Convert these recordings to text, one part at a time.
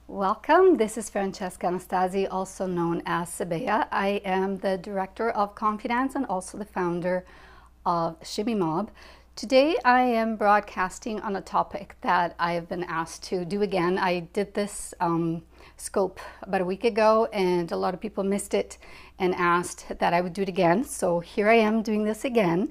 Welcome. This is Francesca Anastasi, also known as Sabea. I am the Director of Confidence and also the founder of Shimmy Mob. Today I am broadcasting on a topic that I have been asked to do again. I did this scope about a week ago and a lot of people missed it and asked that I would do it again. So here I am doing this again.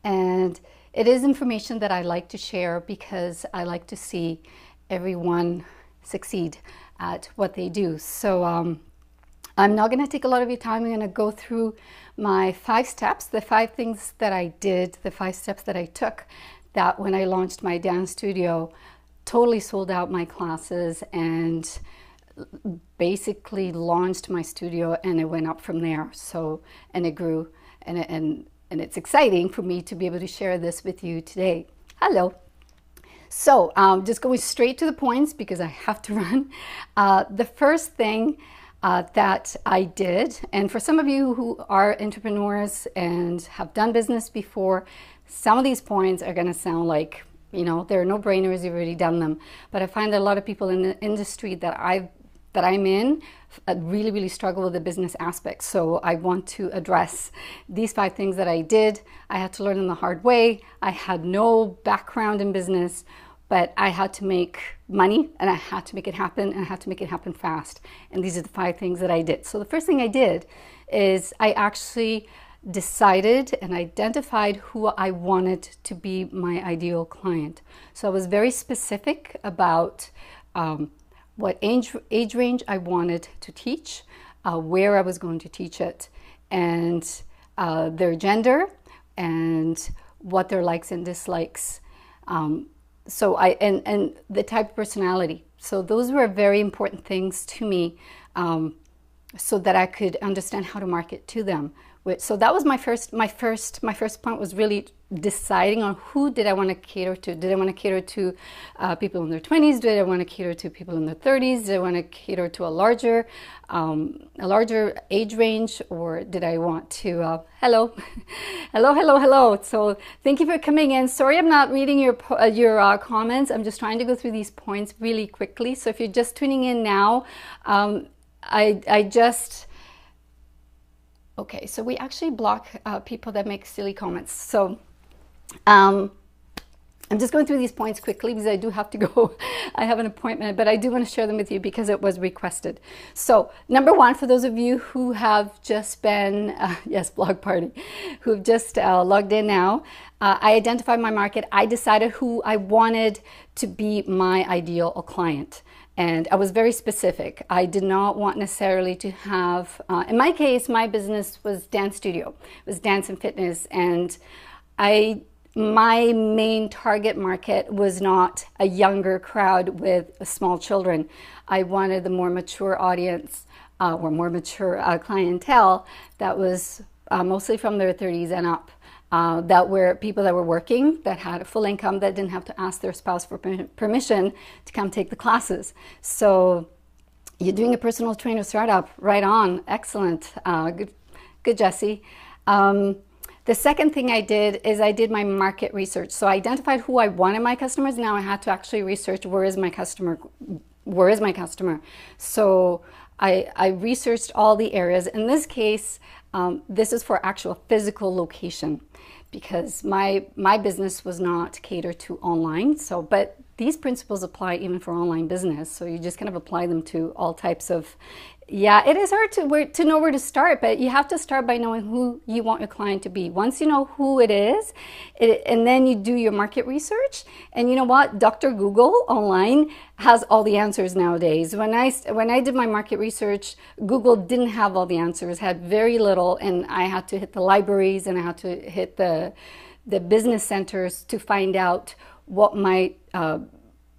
And it is information that I like to share because I like to see everyone succeed at what they do. So I'm not going to take a lot of your time. I'm going to go through my 5 steps, the 5 things that I did, the 5 steps that I took, that when I launched my dance studio, totally sold out my classes and basically launched my studio, and it went up from there. So, and it grew, and it's exciting for me to be able to share this with you today. Hello. So just going straight to the points because I have to run. The first thing that I did, and for some of you who are entrepreneurs and have done business before, some of these points are going to sound like, you know, they're no-brainers, you've already done them. But I find that a lot of people in the industry that I'm in really struggle with the business aspect. So I want to address these 5 things that I did. I had to learn them the hard way. I had no background in business, but I had to make money and I had to make it happen, and I had to make it happen fast. And these are the 5 things that I did. So the first thing I did is I actually decided and identified who I wanted to be my ideal client. So I was very specific about what age range I wanted to teach, where I was going to teach it, and their gender, and what their likes and dislikes. So and the type of personality. So those were very important things to me, so that I could understand how to market to them. So that was my first point, was really deciding on who did I want to cater to. Did I want to cater to people in their 20s? Did I want to cater to people in their 30s? Did I want to cater to a larger age range? Or did I want to, hello. So thank you for coming in. Sorry I'm not reading your comments. I'm just trying to go through these points really quickly. So if you're just tuning in now, okay, so we actually block people that make silly comments. So I'm just going through these points quickly because I do have to go. I have an appointment, but I do want to share them with you because it was requested. So number 1, for those of you who have just been, yes, blog party, who've just logged in now, I identified my market. I decided who I wanted to be my ideal client. And I was very specific. I did not want necessarily to have, in my case, my business was dance studio. It was dance and fitness. And my main target market was not a younger crowd with small children. I wanted the more mature audience, or more mature clientele that was mostly from their 30s and up. That were people that were working, that had a full income, that didn't have to ask their spouse for permission to come take the classes. So you're doing a personal trainer startup, right on, excellent, good Jesse. The second thing I did is I did my market research. So I identified who I wanted my customers. Now I had to actually research where is my customer. So I researched all the areas. In this case, this is for actual physical location, because my business was not catered to online. So, but these principles apply even for online business. So you just kind of apply them to all types of, yeah, it is hard to know where to start, but you have to start by knowing who you want your client to be. Once you know who it is, and then you do your market research, and you know what? Dr. Google online has all the answers nowadays. When I did my market research, Google didn't have all the answers, had very little, and I had to hit the libraries and I had to hit the business centers to find out what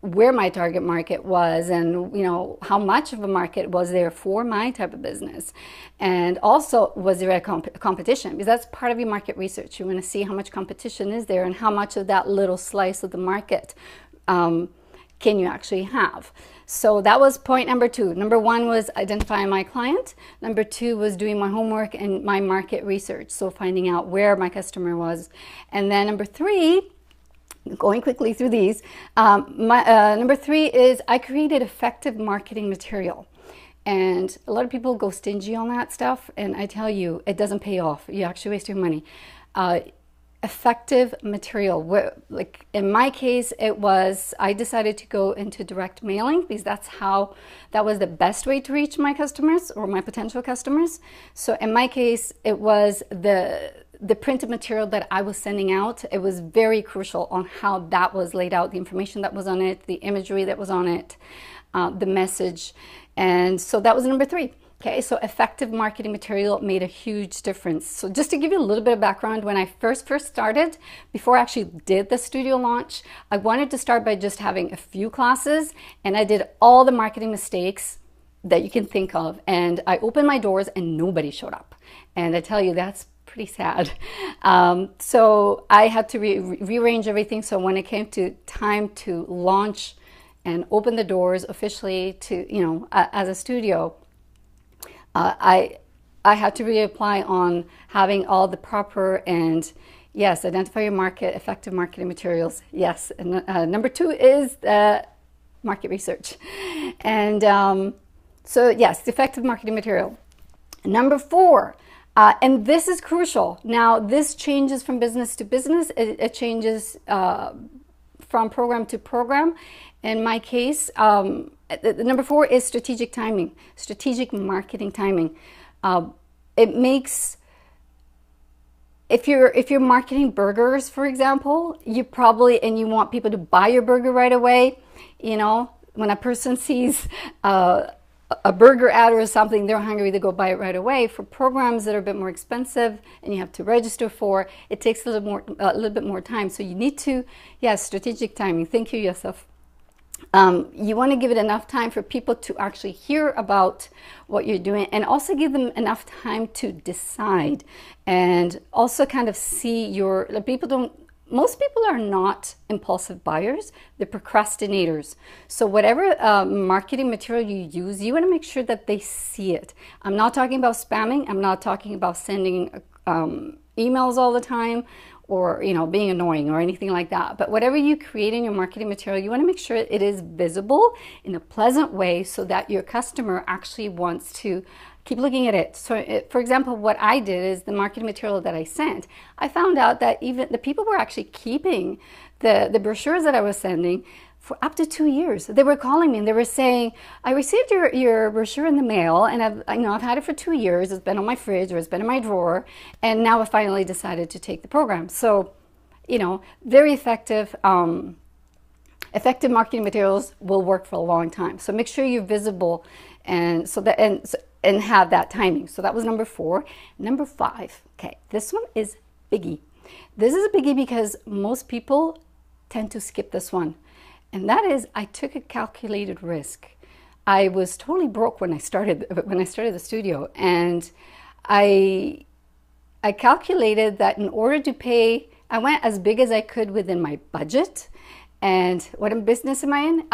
where my target market was, and you know, how much of a market was there for my type of business, and also was there a competition, because that's part of your market research. You want to see how much competition is there and how much of that little slice of the market can you actually have. So that was point number 2. Number 1 was identifying my client. Number 2 was doing my homework and my market research, so finding out where my customer was. And then number 3 going quickly through these. Number 3 is I created effective marketing material. And a lot of people go stingy on that stuff, and I tell you, it doesn't pay off. You actually waste your money. Effective material. Like in my case, I decided to go into direct mailing because that was the best way to reach my customers or my potential customers. So in my case, it was the printed material that I was sending out. It was very crucial on how that was laid out, the information that was on it, the imagery that was on it, the message. And so that was number 3. Okay, so effective marketing material made a huge difference. So just to give you a little bit of background, when I first started, before I actually did the studio launch, I wanted to start by just having a few classes, and I did all the marketing mistakes that you can think of. And I opened my doors and nobody showed up. And I tell you, that's pretty sad. So I had to rearrange everything. So when it came to time to launch and open the doors officially to, as a studio, I had to reapply on having all the proper and, yes, identify your market, effective marketing materials. Yes. And number 2 is market research. And so, yes, effective marketing material. Number 4, and this is crucial. Now, this changes from business to business. It changes from program to program. In my case, number 4 is strategic timing, strategic marketing timing. It makes, if you're marketing burgers, for example, you want people to buy your burger right away. When a person sees a burger ad or something, they're hungry, they go buy it right away. For programs that are a bit more expensive and you have to register for, it takes a little bit more time. So you need to, strategic timing. Thank you, Yusuf. You want to give it enough time for people to actually hear about what you're doing, and also give them enough time to decide, and also kind of see most people are not impulsive buyers, they're procrastinators. So whatever marketing material you use, you want to make sure that they see it. I'm not talking about spamming. I'm not talking about sending emails all the time, or being annoying or anything like that. But whatever you create in your marketing material, you want to make sure it is visible in a pleasant way so that your customer actually wants to keep looking at it. So for example, what I did is the marketing material that I sent, I found out that even the people were actually keeping the brochures that I was sending for up to 2 years. They were calling me and they were saying, I received your brochure in the mail, and I've had it for 2 years. It's been on my fridge or it's been in my drawer, and now I finally decided to take the program. So, very effective. Effective marketing materials will work for a long time. So make sure you're visible, and have that timing. So that was number 4. Number 5. Okay, this one is biggie. This is a biggie because most people tend to skip this one. And that is, I took a calculated risk. I was totally broke when I started the studio, and I calculated that in order to pay, I went as big as I could within my budget. And what business am I in?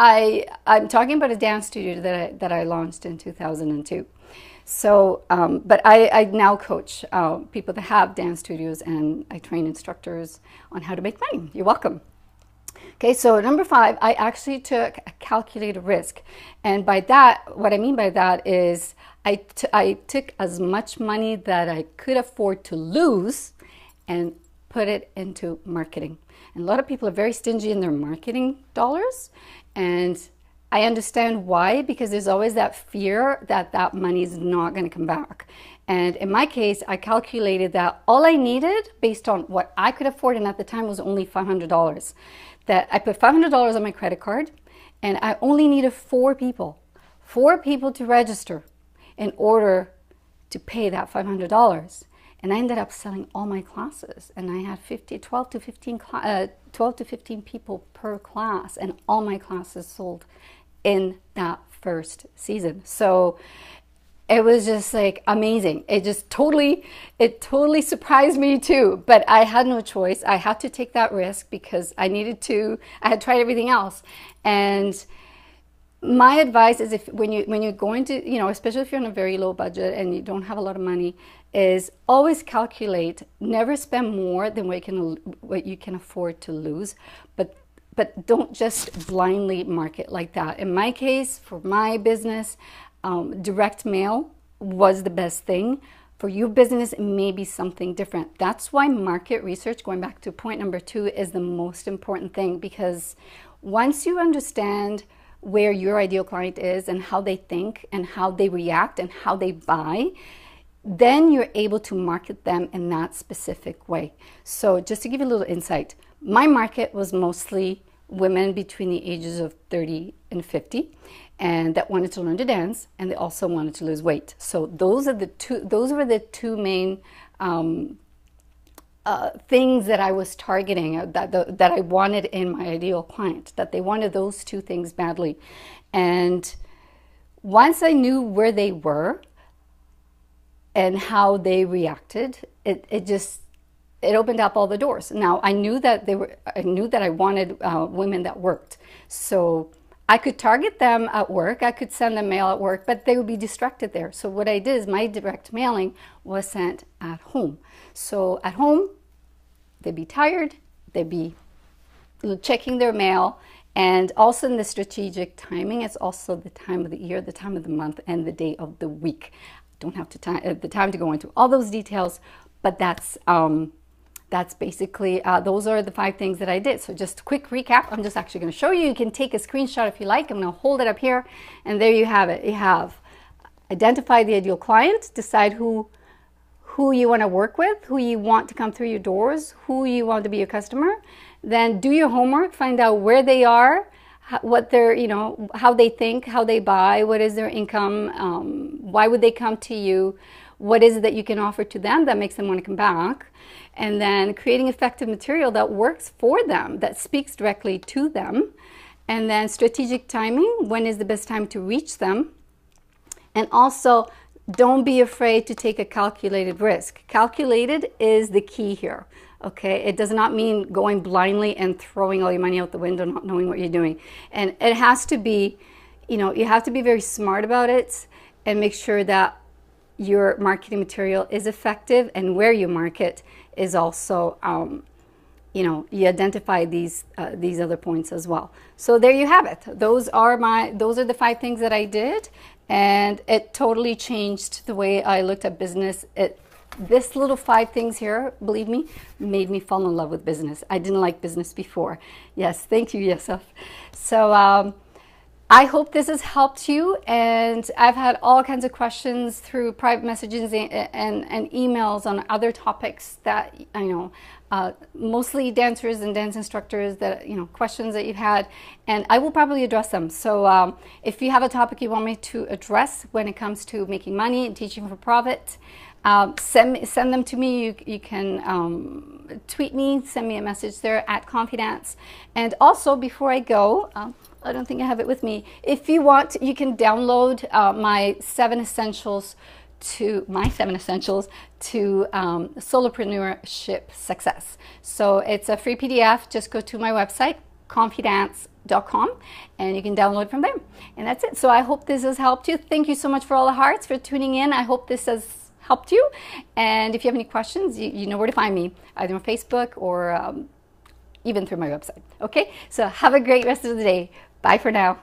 I'm talking about a dance studio that I launched in 2002. So, but I now coach people that have dance studios, and I train instructors on how to make money. You're welcome. Okay, so number 5, I actually took a calculated risk. And by that, what I mean by that is I took as much money that I could afford to lose and put it into marketing. And a lot of people are very stingy in their marketing dollars. And I understand why, because there's always that fear that that money is not going to come back. And in my case, I calculated that all I needed based on what I could afford, and at the time was only $500. That I put $500 on my credit card, and I only needed 4 people to register in order to pay that $500. And I ended up selling all my classes, and I had 12 to 15 people per class, and all my classes sold in that first season. So it was just like amazing. It totally surprised me too, but I had no choice. I had to take that risk because I had tried everything else. And My advice is, if when you're going to, especially if you're on a very low budget and you don't have a lot of money, is always calculate. Never spend more than what you can afford to lose, but don't just blindly market like that. In my case, for my business, direct mail was the best thing. For your business, it may be something different. That's why market research, going back to point number 2, is the most important thing, because once you understand where your ideal client is and how they think and how they react and how they buy, then you're able to market them in that specific way. So just to give you a little insight, my market was mostly women between the ages of 30 and 50, and that wanted to learn to dance, and they also wanted to lose weight. So those were the two main things that I was targeting, that I wanted in my ideal client, that they wanted those two things badly. And once I knew where they were and how they reacted, it opened up all the doors. Now I knew that I wanted women that worked, so I could target them at work. I could send them mail at work, but they would be distracted there. So what I did is my direct mailing was sent at home. So at home, they'd be tired, they'd be checking their mail, and also in the strategic timing, it's also the time of the year, the time of the month, and the day of the week. Don't have the time to go into all those details, but that's basically, those are the 5 things that I did. So just a quick recap. I'm just actually going to show you. You can take a screenshot if you like. I'm going to hold it up here, and there you have it. You have identify the ideal client, decide who you want to work with, who you want to come through your doors, who you want to be your customer. Then do your homework, find out where they are, what they're, how they think, how they buy, what is their income, why would they come to you, what is it that you can offer to them that makes them want to come back, and then creating effective material that works for them, that speaks directly to them, and then strategic timing, when is the best time to reach them, and also don't be afraid to take a calculated risk. Calculated is the key here, okay? It does not mean going blindly and throwing all your money out the window, not knowing what you're doing. And it has to be, you have to be very smart about it and make sure that your marketing material is effective, and where you market is also, you identify these other points as well. So there you have it. Those are the 5 things that I did, and it totally changed the way I looked at business. This little 5 things here, believe me, made me fall in love with business. I didn't like business before. Yes, thank you, Yusuf. So I hope this has helped you, and I've had all kinds of questions through private messages and emails on other topics that I know, mostly dancers and dance instructors, that questions that you've had, and I will probably address them. So if you have a topic you want me to address when it comes to making money and teaching for profit, send them to me. You can tweet me, send me a message there at Confidence. And also, before I go, I don't think I have it with me. If you want, you can download my 7 essentials to solopreneurship success. So it's a free PDF. Just go to my website, confidence.com, and you can download from there. And that's it. So I hope this has helped you. Thank you so much for all the hearts for tuning in. I hope this has helped you. And if you have any questions, you know where to find me, either on Facebook or even through my website. Okay, so have a great rest of the day. Bye for now.